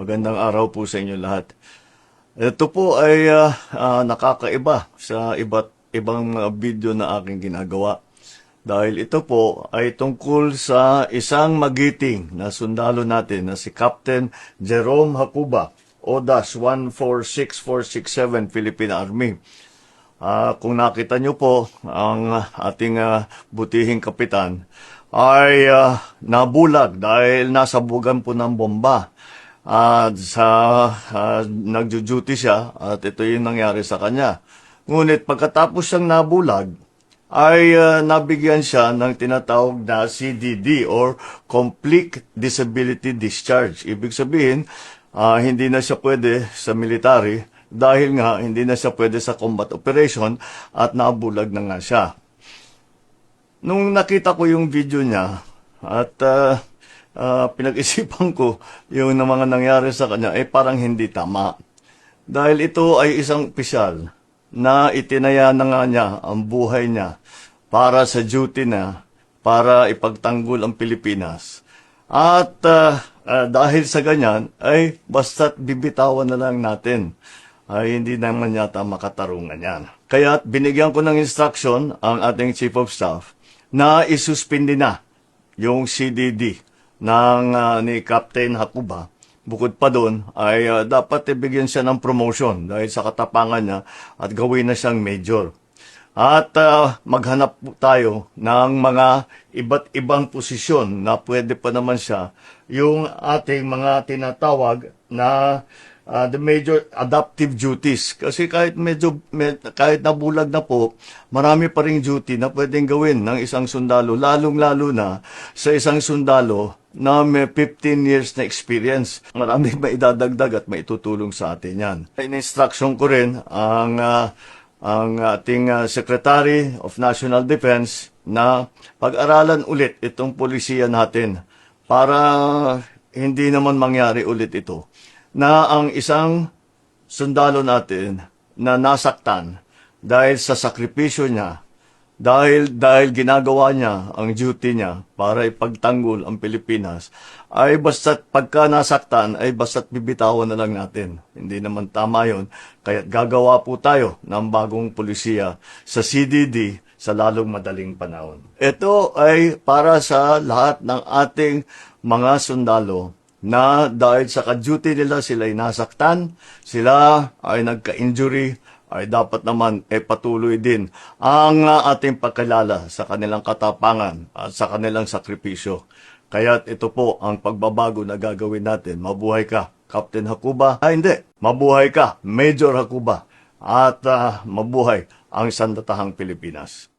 Magandang araw po sa inyo lahat. Ito po ay nakakaiba sa iba't ibang video na aking ginagawa. Dahil ito po ay tungkol sa isang magiting na sundalo natin na si Captain Jerome Hacuba, ODAS 146467 Philippine Army. Kung nakita nyo po, ang ating butihing kapitan ay nabulag dahil nasabugan po ng bomba. Nagjo-duty siya at ito yung nangyari sa kanya. Ngunit pagkatapos siyang nabulag, ay nabigyan siya ng tinatawag na CDD or Complete Disability Discharge. Ibig sabihin, hindi na siya pwede sa military dahil nga hindi na siya pwede sa combat operation at nabulag na nga siya. Nung nakita ko yung video niya at pinag-isipan ko yung mga nangyari sa kanya, parang hindi tama. Dahil ito ay isang opisyal na itinaya na nga niya ang buhay niya para sa duty na, para ipagtanggol ang Pilipinas. At dahil sa ganyan, ay basta't bibitawan na lang natin. Ay hindi naman yata makatarungan yan. Kaya binigyan ko ng instruction ang ating Chief of Staff na isuspindi na yung CDD ni Captain Hacuba. Bukod pa doon ay dapat ibigyan siya ng promotion dahil sa katapangan niya at gawin na siyang major. At maghanap po tayo ng mga iba't ibang posisyon na pwede pa naman siya yung ating mga tinatawag na the major adaptive duties. Kasi kahit kahit nabulag na po, marami pa ring duty na pwedeng gawin ng isang sundalo, lalong-lalo na sa isang sundalo na may 15 years na experience. Maraming maidadagdag at maitutulong sa atin yan. In-instruction ko rin ang ating Secretary of National Defense na pag-aralan ulit itong polisiya natin para hindi naman mangyari ulit ito na ang isang sundalo natin na nasaktan dahil sa sakripisyo niya, dahil ginagawa niya ang duty niya para ipagtanggol ang Pilipinas, ay basta't pagka nasaktan, ay basta't bibitawan na lang natin. Hindi naman tama yun. Kaya gagawa po tayo ng bagong polisiya sa CDD sa lalong madaling panahon. Ito ay para sa lahat ng ating mga sundalo na dahil sa ka-duty nila sila ay nasaktan, sila ay nagka-injury, ay dapat naman patuloy din ang ating pagkilala sa kanilang katapangan at sa kanilang sakripisyo. Kaya ito po ang pagbabago na gagawin natin. Mabuhay ka, Captain Hacuba. Hindi, mabuhay ka, Major Hacuba. At mabuhay ang sandatahang Pilipinas.